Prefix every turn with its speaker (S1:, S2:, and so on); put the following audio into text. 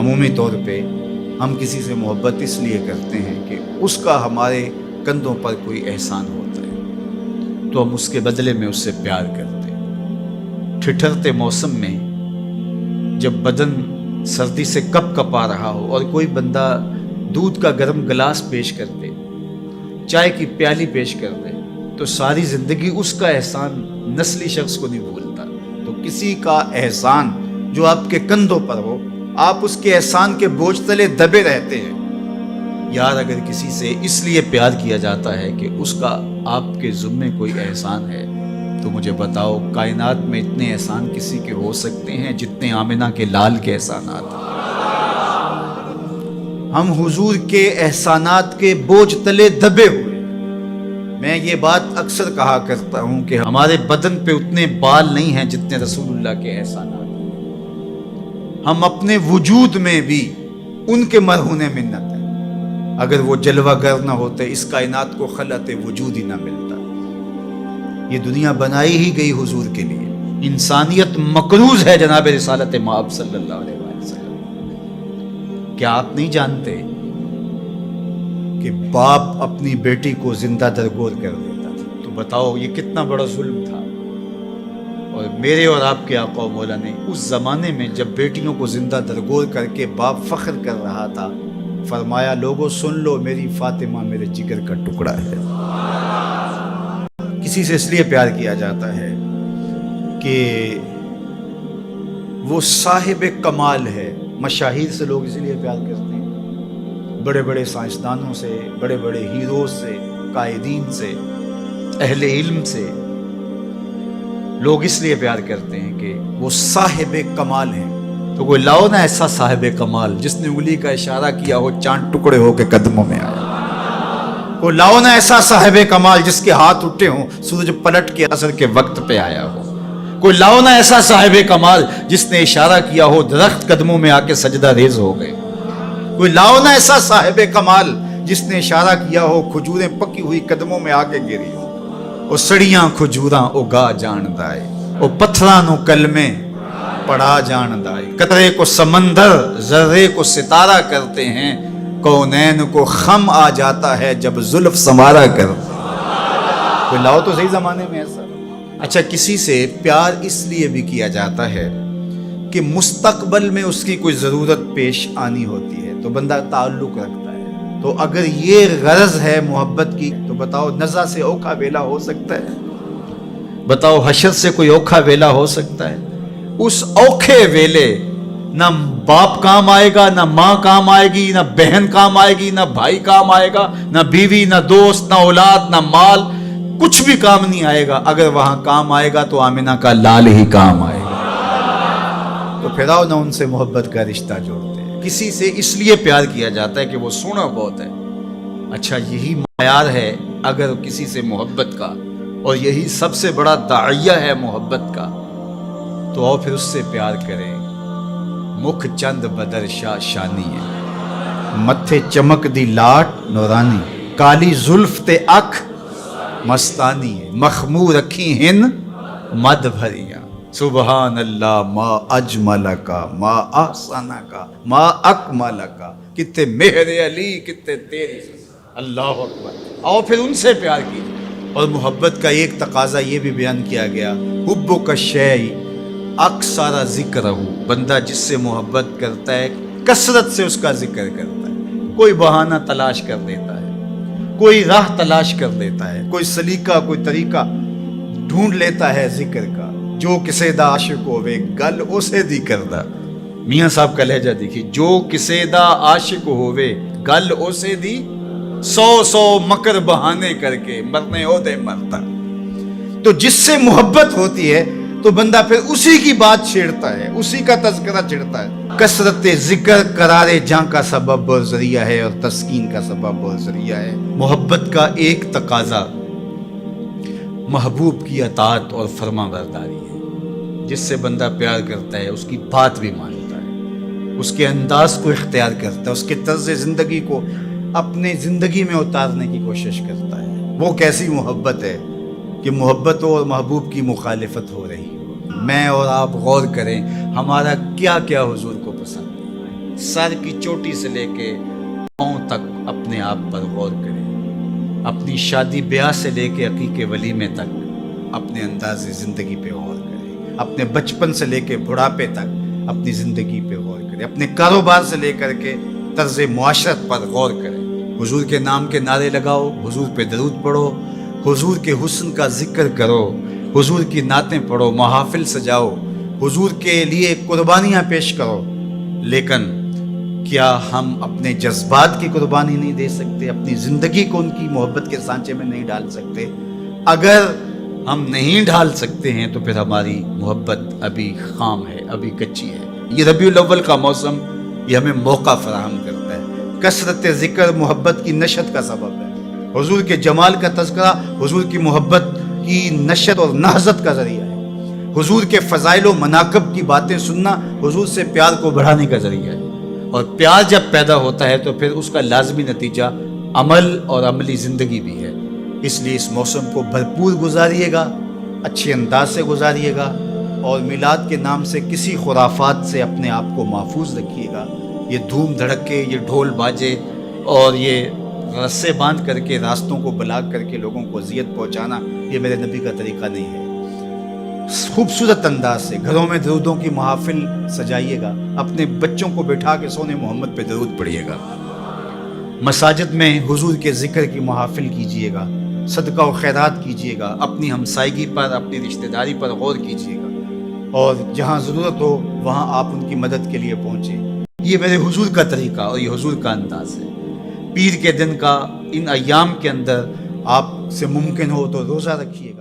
S1: عمومی طور پہ ہم کسی سے محبت اس لیے کرتے ہیں کہ اس کا ہمارے کندھوں پر کوئی احسان ہوتا ہے تو ہم اس کے بدلے میں اس سے پیار کرتے ہیں۔ ٹھٹھرتے موسم میں جب بدن سردی سے کپ کپا رہا ہو اور کوئی بندہ دودھ کا گرم گلاس پیش کر دے، چائے کی پیالی پیش کر دے، تو ساری زندگی اس کا احسان نسلی شخص کو نہیں بھولتا۔ تو کسی کا احسان جو آپ کے کندھوں پر ہو، آپ اس کے احسان کے بوجھ تلے دبے رہتے ہیں۔ یار اگر کسی سے اس لیے پیار کیا جاتا ہے کہ اس کا آپ کے ذمے کوئی احسان ہے، تو مجھے بتاؤ کائنات میں اتنے احسان کسی کے ہو سکتے ہیں جتنے آمنہ کے لال کے احسانات ہیں؟ ہم حضور کے احسانات کے بوجھ تلے دبے ہوئے۔ میں یہ بات اکثر کہا کرتا ہوں کہ ہمارے بدن پہ اتنے بال نہیں ہیں جتنے رسول اللہ کے احسانات ہیں۔ ہم اپنے وجود میں بھی ان کے مرہون منت ہیں۔ اگر وہ جلوہ گر نہ ہوتے اس کائنات کو خلعت وجود ہی نہ ملتا۔ یہ دنیا بنائی ہی گئی حضور کے لیے۔ انسانیت مقروض ہے جناب رسالت مآب صلی اللہ علیہ وسلم۔ کیا آپ نہیں جانتے کہ باپ اپنی بیٹی کو زندہ درگور کر دیتا تھا؟ تو بتاؤ یہ کتنا بڑا ظلم تھا۔ اور میرے اور آپ کے آقا و مولا نے اس زمانے میں جب بیٹیوں کو زندہ درگور کر کے باپ فخر کر رہا تھا، فرمایا لوگوں سن لو میری فاطمہ میرے جگر کا ٹکڑا ہے۔ کسی سے اس لیے پیار کیا جاتا ہے کہ وہ صاحب کمال ہے۔ مشاہیر سے لوگ اسی لیے پیار کرتے ہیں، بڑے بڑے سائنسدانوں سے، بڑے بڑے ہیروز سے، قائدین سے، اہل علم سے لوگ اس لیے پیار کرتے ہیں کہ وہ صاحب کمال ہیں۔ تو کوئی لاؤ نا ایسا صاحب کمال جس نے انگلی کا اشارہ کیا ہو چاند ٹکڑے ہو کے قدموں میں آیا۔ کوئی لاؤ نا ایسا صاحب کمال جس کے ہاتھ اٹھے ہوں سورج پلٹ کے اثر کے وقت پہ آیا ہو۔ کوئی لاؤ نا ایسا صاحب کمال جس نے اشارہ کیا ہو درخت قدموں میں آ کے سجدہ ریز ہو گئے۔ کوئی لاؤ نا ایسا صاحب کمال جس نے اشارہ کیا ہو کھجوریں پکی ہوئی قدموں میں آ کے گری ہو۔ او سڑیاں کھجوراں اگا جان دائے، او پتھراں نو کلمے پڑھا جان دائے۔ قطرے کو سمندر ذرے کو ستارہ کرتے ہیں، کونین کو خم آ جاتا ہے جب زلف سنوارا کرتے ہیں۔ کوئی لاؤ تو صحیح زمانے میں ایسا۔ اچھا کسی سے پیار اس لیے بھی کیا جاتا ہے کہ مستقبل میں اس کی کوئی ضرورت پیش آنی ہوتی ہے تو بندہ تعلق رکھتا ہے۔ تو اگر یہ غرض ہے محبت کی تو بتاؤ نزع سے اوکھا ویلا ہو سکتا ہے؟ بتاؤ حشر سے کوئی اوکھا ویلا ہو سکتا ہے؟ اس اوکھے ویلے نہ باپ کام آئے گا، نہ ماں کام آئے گی، نہ بہن کام آئے گی، نہ بھائی کام آئے گا، نہ بیوی، نہ دوست، نہ اولاد، نہ مال، کچھ بھی کام نہیں آئے گا۔ اگر وہاں کام آئے گا تو آمنہ کا لال ہی کام آئے گا۔ تو پھر آؤ نہ ان سے محبت کا رشتہ جوڑتے ہیں۔ کسی سے اس لیے پیار کیا جاتا ہے کہ وہ سونا بہت ہے۔ اچھا یہی معیار ہے اگر کسی سے محبت کا، اور یہی سب سے بڑا داعیہ ہے محبت کا، تو آؤ پھر اس سے پیار کریں۔ مکھ چند بدر شاہ شانی ہے، متھے چمک دی لاٹ نورانی، کالی زلف تے اکھ مستانی ہے، مخمور رکھی ہن مد بھریاں۔ سبحان اللہ ما اجمل کا ما احسن کا ما اکمل کا، کتے مہر علی کتے تیری اللہ اکبر۔ آؤ پھر ان سے پیار کیجیے۔ اور محبت کا ایک تقاضا یہ بھی بیان کیا گیا، حب کا شیء اکثر ذکر ہو، بندہ جس سے محبت کرتا ہے کثرت سے اس کا ذکر کرتا ہے۔ کوئی بہانہ تلاش کر دیتا ہے، کوئی راہ تلاش کر لیتا ہے، کوئی سلیقہ کوئی طریقہ ڈھونڈ لیتا ہے ذکر کا۔ جو کسے دا عاشق ہوئے گل اسے دی کردہ، میاں صاحب کا لہجہ دیکھیے، جو کسے دا عاشق ہوئے گل اسے دی، سو سو مکر بہانے کر کے مرنے ہو دے مرتا۔ تو جس سے محبت ہوتی ہے تو بندہ پھر اسی کی بات چھیڑتا ہے، اسی کا تذکرہ چھیڑتا ہے۔ کثرت ذکر قرار جاں کا سبب اور ذریعہ ہے، اور تسکین کا سبب اور ذریعہ ہے۔ محبت کا ایک تقاضا محبوب کی اطاعت اور فرما برداری ہے۔ جس سے بندہ پیار کرتا ہے اس کی بات بھی مانتا ہے، اس کے انداز کو اختیار کرتا ہے، اس کے طرز زندگی کو اپنے زندگی میں اتارنے کی کوشش کرتا ہے۔ وہ کیسی محبت ہے کہ محبت اور محبوب کی مخالفت ہو رہی ہو۔ میں اور آپ غور کریں ہمارا کیا کیا حضور کو پسند ہے۔ سر کی چوٹی سے لے کے پاؤں تک اپنے آپ پر غور کریں، اپنی شادی بیاہ سے لے کے عقیقے ولیمے تک اپنے انداز زندگی پہ غور کریں، اپنے بچپن سے لے کے بڑھاپے تک اپنی زندگی پہ غور کریں، اپنے کاروبار سے لے کر کے طرز معاشرت پر غور کریں، حضور کے نام کے نعرے لگاؤ، حضور پہ درود پڑھو، حضور کے حسن کا ذکر کرو، حضور کی نعتیں پڑھو، محافل سجاؤ، حضور کے لیے قربانیاں پیش کرو، لیکن کیا ہم اپنے جذبات کی قربانی نہیں دے سکتے؟ اپنی زندگی کو ان کی محبت کے سانچے میں نہیں ڈال سکتے؟ اگر ہم نہیں ڈال سکتے ہیں تو پھر ہماری محبت ابھی خام ہے، ابھی کچی ہے۔ یہ ربیع الاول کا موسم یہ ہمیں موقع فراہم کرتا ہے۔ کثرت ذکر محبت کی نشت کا سبب ہے، حضور کے جمال کا تذکرہ حضور کی محبت کی نشت اور نہضت کا ذریعہ ہے، حضور کے فضائل و مناقب کی باتیں سننا حضور سے پیار کو بڑھانے کا ذریعہ ہے، اور پیار جب پیدا ہوتا ہے تو پھر اس کا لازمی نتیجہ عمل اور عملی زندگی بھی ہے۔ اس لیے اس موسم کو بھرپور گزاریے گا، اچھے انداز سے گزاریے گا، اور میلاد کے نام سے کسی خرافات سے اپنے آپ کو محفوظ رکھیے گا۔ یہ دھوم دھڑکے، یہ ڈھول باجے اور یہ رسے باندھ کر کے راستوں کو بلاک کر کے لوگوں کو اذیت پہنچانا، یہ میرے نبی کا طریقہ نہیں ہے۔ خوبصورت انداز سے گھروں میں درودوں کی محافل سجائیے گا، اپنے بچوں کو بٹھا کے سونے محمد پہ درود پڑھیے گا، مساجد میں حضور کے ذکر کی محافل کیجیے گا، صدقہ و خیرات کیجیے گا، اپنی ہمسائیگی پر، اپنی رشتہ داری پر غور کیجیے گا، اور جہاں ضرورت ہو وہاں آپ ان کی مدد کے لیے پہنچیں۔ یہ میرے حضور کا طریقہ اور یہ حضور کا انداز ہے۔ پیر کے دن کا ان ایام کے اندر آپ سے ممکن ہو تو روزہ رکھیے گا۔